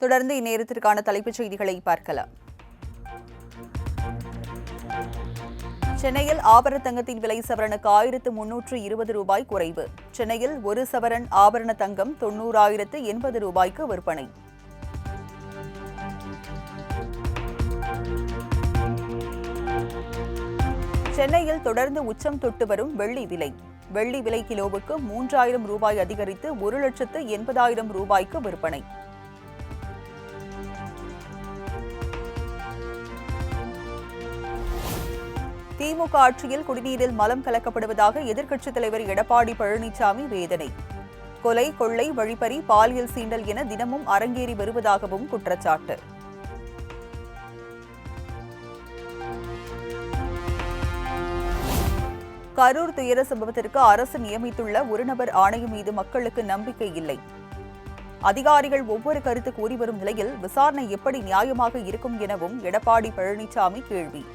தொடர்ந்து இந்நேரத்திற்கான தலைப்புச் செய்திகளை பார்க்கலாம். சென்னையில் ஆபரண தங்கத்தின் விலை சவரனுக்கு 1320 ரூபாய் குறைவு. சென்னையில் ஒரு சவரன் ஆபரண தங்கம் 90,080 ரூபாய்க்கு விற்பனை. சென்னையில் தொடர்ந்து உச்சம் தொட்டு வரும் வெள்ளி விலை. வெள்ளி விலை கிலோவுக்கு 3000 ரூபாய் அதிகரித்து 1,80,000 ரூபாய்க்கு விற்பனை. திமுக ஆட்சியில் குடிநீரில் மலம் கலக்கப்படுவதாக எதிர்க்கட்சித் தலைவர் எடப்பாடி பழனிசாமி வேதனை. கொலை, கொள்ளை, வழிப்பறி, பாலியல் சீண்டல் என தினமும் அரங்கேறி வருவதாகவும் குற்றச்சாட்டு. கரூர் துயர சம்பவத்திற்கு அரசு நியமித்துள்ள ஒரு நபர் ஆணையம் மீது மக்களுக்கு நம்பிக்கை இல்லை. அதிகாரிகள் ஒவ்வொரு கருத்து கூறி வரும் நிலையில் விசாரணை எப்படி நியாயமாக இருக்கும் எனவும் எடப்பாடி பழனிசாமி கேள்வி.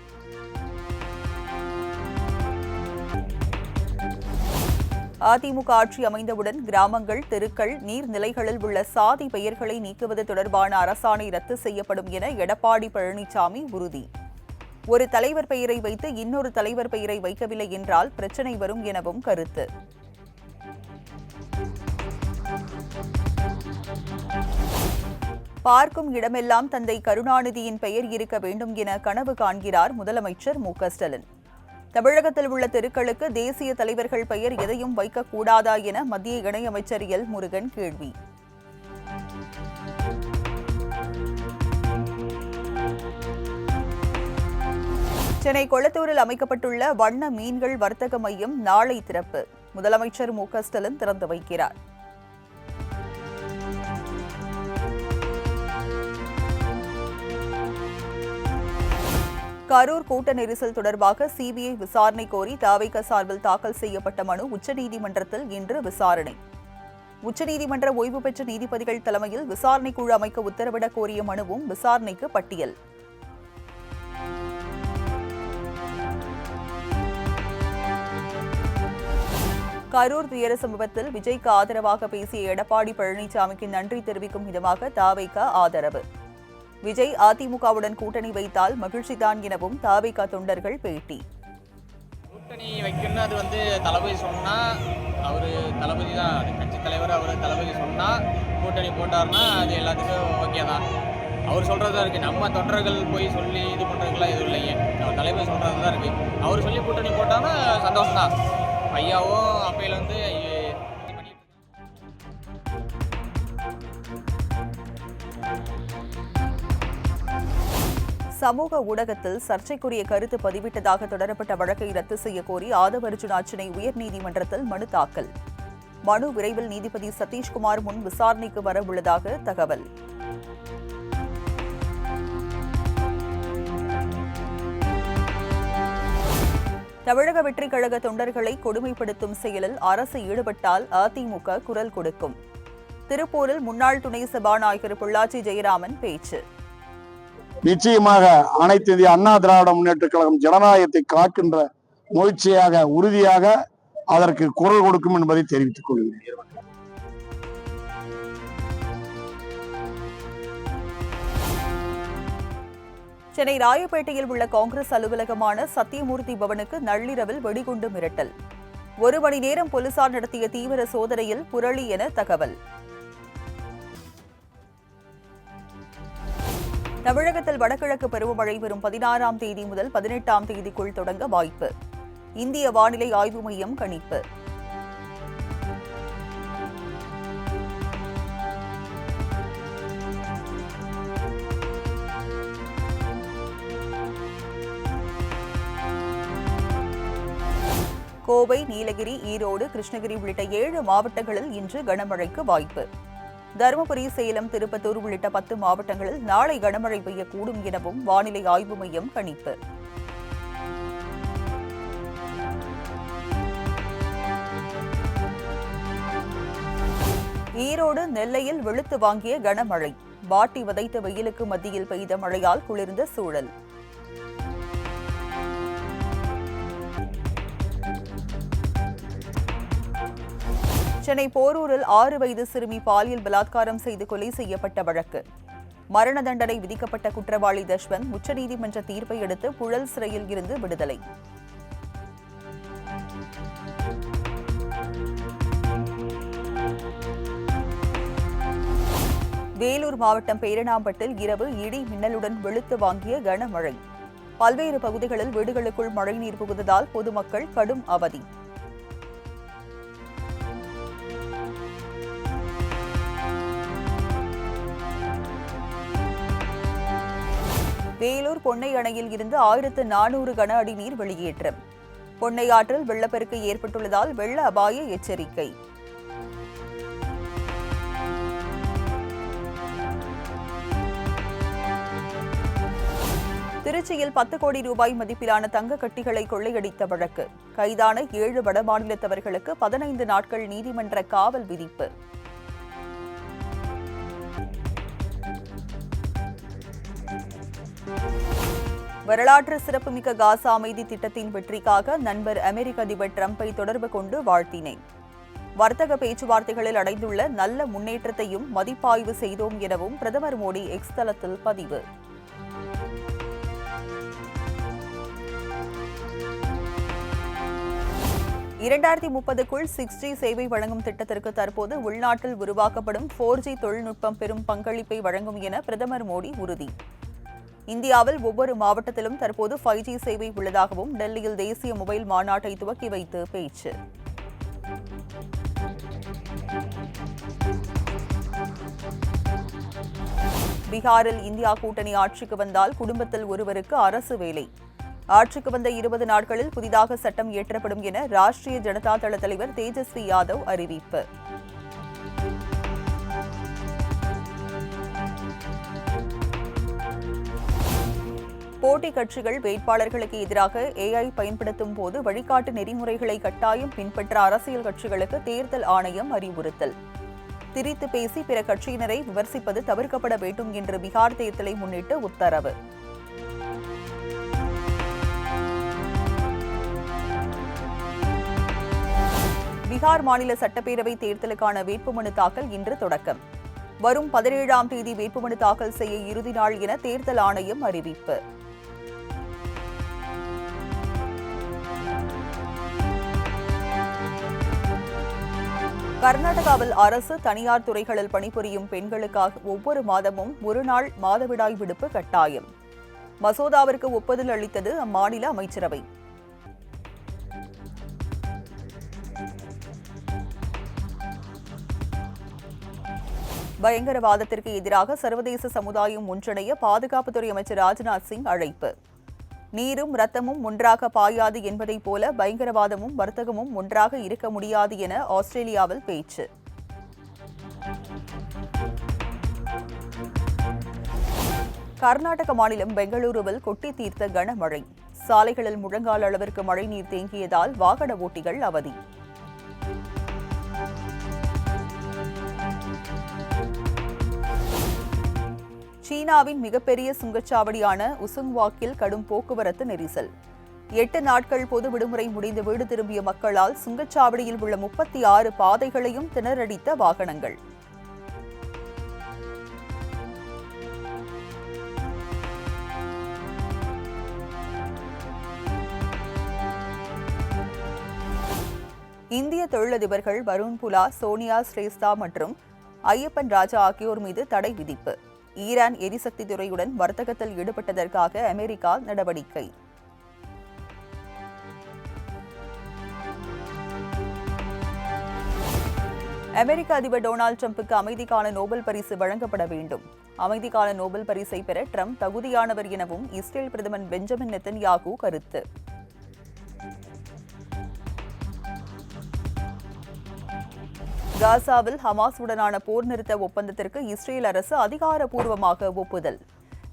அதிமுக ஆட்சி அமைந்தவுடன் கிராமங்கள், தெருக்கள், நீர்நிலைகளில் உள்ள சாதி பெயர்களை நீக்குவது தொடர்பான அரசாணை ரத்து செய்யப்படும் என எடப்பாடி பழனிசாமி உறுதி. ஒரு தலைவர் பெயரை வைத்து இன்னொரு தலைவர் பெயரை வைக்கவில்லை என்றால் பிரச்சினை வரும் எனவும் கருத்து. பார்க்கும் இடமெல்லாம் தந்தை கருணாநிதியின் பெயர் இருக்க வேண்டும் என கனவு காண்கிறார் முதலமைச்சர் மு.க.ஸ்டாலின். தமிழகத்தில் உள்ள தெருக்களுக்கு தேசிய தலைவர்கள் பெயர் எதையும் வைக்கக்கூடாதா என மத்திய இணையமைச்சர் எல். முருகன் கேள்வி. சென்னை கொளத்தூரில் அமைக்கப்பட்டுள்ள வண்ண மீன்கள் வர்த்தக மையம் நாளை திறப்பு. முதலமைச்சர் மு.க.ஸ்டாலின் திறந்து வைக்கிறார். கரூர் கூட்ட நெரிசல் தொடர்பாக சிபிஐ விசாரணை கோரி தவிக சார்பில் தாக்கல் செய்யப்பட்ட மனு உச்சநீதிமன்றத்தில் இன்று விசாரணை. உச்சநீதிமன்ற ஓய்வு பெற்ற நீதிபதிகள் தலைமையில் விசாரணை குழு அமைக்க உத்தரவிடக் கோரிய மனுவும் விசாரணைக்கு பட்டியல். கரூர் துயர சம்பவத்தில் விஜய்க்கு ஆதரவாக பேசிய எடப்பாடி பழனிசாமிக்கு நன்றி தெரிவிக்கும் விதமாக தவிக ஆதரவு. விஜய் அதிமுகவுடன் கூட்டணி வைத்தால் மகிழ்ச்சிதான் எனவும் தவிக தொண்டர்கள் பேட்டி. கூட்டணி வைக்கணும்னு அது தளபதி சொன்னா, அவரு தளபதி தான், அது கட்சி தலைவர், அவரு தளபதி சொன்னா கூட்டணி போட்டார்னா அது எல்லாத்துக்கும் ஓகே தான். அவர் சொல்றதா இருக்கு. நம்ம தொண்டர்கள் போய் சொல்லி இது பண்றதுக்குலாம் எதுவும் இல்லைங்க. அவர் தலைவர் சொல்றது தான் இருக்கு. அவர் சொல்லி கூட்டணி போட்டான்னா சந்தோஷம் தான். ஐயாவும் அப்பையில சமூக ஊடகத்தில் சர்ச்சைக்குரிய கருத்து பதிவிட்டதாக தொடரப்பட்ட வழக்கை ரத்து செய்ய கோரி ஆதவ அர்ஜுனா சென்னை உயர்நீதிமன்றத்தில் மனு தாக்கல். மனு விரைவில் நீதிபதி சதீஷ்குமார் முன் விசாரணைக்கு வர உள்ளதாக தகவல். தமிழக வெற்றிக் கழக தொண்டர்களை கொடுமைப்படுத்தும் செயலில் அரசு ஈடுபட்டால் அதிமுக குரல் கொடுக்கும். திருப்பூரில் முன்னாள் துணை சபாநாயகர் பொள்ளாச்சி ஜெயராமன் பேச்சு. நிச்சயமாக அனைத்து இந்திய அண்ணா திராவிட முன்னேற்ற கழகம் ஜனநாயகத்தை காக்கின்ற முயற்சியாக உறுதியாக அதற்கு குரல் கொடுக்கும் என்பதை தெரிவித்துக் கொள்கிறேன். சென்னை ராயப்பேட்டையில் உள்ள காங்கிரஸ் அலுவலகமான சத்தியமூர்த்தி பவனுக்கு நள்ளிரவில் வெடிகுண்டு மிரட்டல். 1 மணி நேரம் போலீசார் நடத்திய தீவிர சோதனையில் புரளி என தகவல். தமிழகத்தில் வடகிழக்கு பருவமழை வரும் 16ஆம் தேதி முதல் 18ஆம் தேதிக்குள் தொடங்க வாய்ப்பு. இந்திய வானிலை ஆய்வு மையம் கணிப்பு. கோவை, நீலகிரி, ஈரோடு, கிருஷ்ணகிரி உள்ளிட்ட 7 மாவட்டங்களில் இன்று கனமழைக்கு வாய்ப்பு. தருமபுரி, சேலம், திருப்பத்தூர் உள்ளிட்ட 10 மாவட்டங்களில் நாளை கனமழை பெய்யக்கூடும் எனவும் வானிலை ஆய்வு மையம் கணிப்பு. ஈரோடு, நெல்லையில் வெளுத்து வாங்கிய கனமழை. வாட்டி வதைத்த வெயிலுக்கு மத்தியில் பெய்த மழையால் குளிர்ந்த சூழல். சென்னை போரூரில் 6 வயது சிறுமி பாலியல் பலாத்காரம் செய்து கொலை செய்யப்பட்ட வழக்கு. மரண தண்டனை விதிக்கப்பட்ட குற்றவாளி தஷ்வந்த் உச்சநீதிமன்ற தீர்ப்பை அடுத்து புழல் சிறையில் இருந்து விடுதலை. வேலூர் மாவட்டம் பேரணாம்பட்டில் இரவு இடி மின்னலுடன் வெளுத்து வாங்கிய கனமழை. பல்வேறு பகுதிகளில் வீடுகளுக்குள் மழைநீர் புகுந்ததால் பொதுமக்கள் கடும் அவதி. வேலூர் பொன்னை அணையில் இருந்து 1400 கன அடி நீர் வெளியேற்றம். பொன்னை ஆற்றில் வெள்ளப்பெருக்கு ஏற்பட்டுள்ளதால் வெள்ள அபாய எச்சரிக்கை. திருச்சியில் 10 கோடி ரூபாய் மதிப்பிலான தங்க கட்டிகளை கொள்ளையடித்த வழக்கு. கைதான 7 வடமாநிலத்தவர்களுக்கு 15 நாட்கள் நீதிமன்ற காவல் விதிப்பு. வரலாற்று சிறப்புமிக்க காசா அமைதி திட்டத்தின் வெற்றிக்காக நண்பர் அமெரிக்க அதிபர் டிரம்பை தொடர்பு கொண்டு வாழ்த்தினேன். வர்த்தக பேச்சுவார்த்தைகளில் அடைந்துள்ள நல்ல முன்னேற்றத்தையும் மதிப்பாய்வு செய்தோம் எனவும் பிரதமர் மோடி எக்ஸ் தளத்தில் பதிவு. (2030க்குள் 6G சேவை வழங்கும் திட்டத்திற்கு தற்போது உள்நாட்டில் உருவாக்கப்படும் 4G தொழில்நுட்பம் பெரும் பங்களிப்பை வழங்கும் என பிரதமர் மோடி உறுதி. இந்தியாவில் ஒவ்வொரு மாவட்டத்திலும் தற்போது 5G சேவை உள்ளதாகவும் டெல்லியில் தேசிய மொபைல் மாநாட்டை துவக்கி வைத்து பேச்சு. பீகாரில் இந்தியா கூட்டணி ஆட்சிக்கு வந்தால் குடும்பத்தில் ஒருவருக்கு அரசு வேலை. ஆட்சிக்கு வந்த 20 நாட்களில் புதிதாக சட்டம் இயற்றப்படும் என ராஷ்டிரிய ஜனதா தள தலைவர் தேஜஸ்வி யாதவ் அறிவிப்பு. போட்டி கட்சிகள் வேட்பாளர்களுக்கு எதிராக AI பயன்படுத்தும் போது வழிகாட்டு நெறிமுறைகளை கட்டாயம் பின்பற்ற அரசியல் கட்சிகளுக்கு தேர்தல் ஆணையம் அறிவுறுத்தல். திரித்து பேசி பிற கட்சியினரை விமர்சிப்பது தவிர்க்கப்பட வேண்டும் என்று பீகார் தேர்தலை முன்னிட்டு உத்தரவு. பீகார் மாநில சட்டப்பேரவை தேர்தலுக்கான வேட்புமனு தாக்கல் இன்று தொடக்கம். வரும் 17ஆம் தேதி வேட்புமனு தாக்கல் செய்ய இறுதி நாள் என தேர்தல் ஆணையம் அறிவிப்பு. கர்நாடகாவில் அரசு தனியார் துறைகளில் பணிபுரியும் பெண்களுக்காக ஒவ்வொரு மாதமும் ஒரு நாள் மாதவிடாய் விடுப்பு கட்டாயம். மசோதாவிற்கு ஒப்புதல் அளித்தது அம்மாநில அமைச்சரவை. பயங்கரவாதத்திற்கு எதிராக சர்வதேச சமுதாயம் ஒன்றிணைய பாதுகாப்புத்துறை அமைச்சர் ராஜ்நாத் சிங் அழைப்பு. நீரும் ரத்தமும் ஒன்றாக பாயாது என்பதைப் போல பயங்கரவாதமும் வர்த்தகமும் ஒன்றாக இருக்க முடியாது என ஆஸ்திரேலியாவில் பேச்சு. கர்நாடக மாநிலம் பெங்களூருவில் கொட்டி தீர்த்த கனமழை. சாலைகளில் முழங்கால் அளவிற்கு மழைநீர் தேங்கியதால் வாகன ஓட்டிகள் அவதி. சீனாவின் மிகப்பெரிய சுங்கச்சாவடியான உசுங்வாக்கில் கடும் போக்குவரத்து நெரிசல். 8 நாட்கள் பொது விடுமுறை முடிந்து வீடு திரும்பிய மக்களால் சுங்கச்சாவடியில் உள்ள 36 பாதைகளையும் திணறடித்த வாகனங்கள். இந்திய தொழிலதிபர்கள் வருண் புலா, சோனியா ஸ்ரேஸ்தா மற்றும் ஐயப்பன் ராஜா ஆகியோர் மீது தடை விதிப்பு. ஈரான் எரிசக்தி துறையுடன் வர்த்தகத்தில் ஈடுபட்டதற்காக அமெரிக்கா நடவடிக்கை. அமெரிக்க அதிபர் டொனால்டு டிரம்புக்கு அமைதிக்கான நோபல் பரிசு வழங்கப்பட வேண்டும். அமைதிக்கான நோபல் பரிசை பெற டிரம்ப் தகுதியானவர் எனவும் இஸ்ரேல் பிரதமர் பெஞ்சமின் நெத்தன்யாகு கருத்து. காசாவில் ஹமாஸுடனான போர் நிறுத்த ஒப்பந்தத்திற்கு இஸ்ரேல் அரசு அதிகாரப்பூர்வமாக ஒப்புதல்.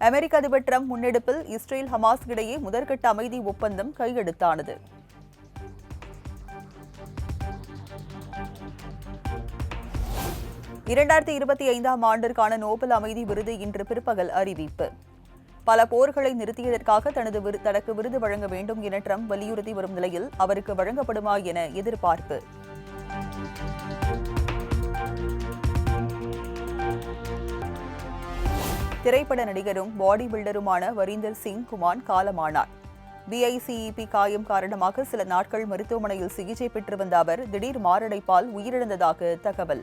அமெரிக்க அதிபர் டிரம்ப் முன்னெடுப்பில் இஸ்ரேல் ஹமாஸ் இடையே முதற்கட்ட அமைதி ஒப்பந்தம் கையெழுத்தானது. (2025ஆம் ஆண்டிற்கான நோபல் அமைதி விருது இன்று பிற்பகல் அறிவிப்பு. பல போர்களை நிறுத்தியதற்காக தனக்கு விருது வழங்க வேண்டும் என டிரம்ப் வலியுறுத்தி வரும் நிலையில் அவருக்கு வழங்கப்படுமா என எதிர்பார்ப்பு. திரைப்பட நடிகரும் பாடி பில்டருமான வரீந்தர் சிங் குமான் காலமானார். BICEP காயம் காரணமாக சில நாட்கள் மருத்துவமனையில் சிகிச்சை பெற்று வந்த அவர் திடீர் மாரடைப்பால் உயிரிழந்ததாக தகவல்.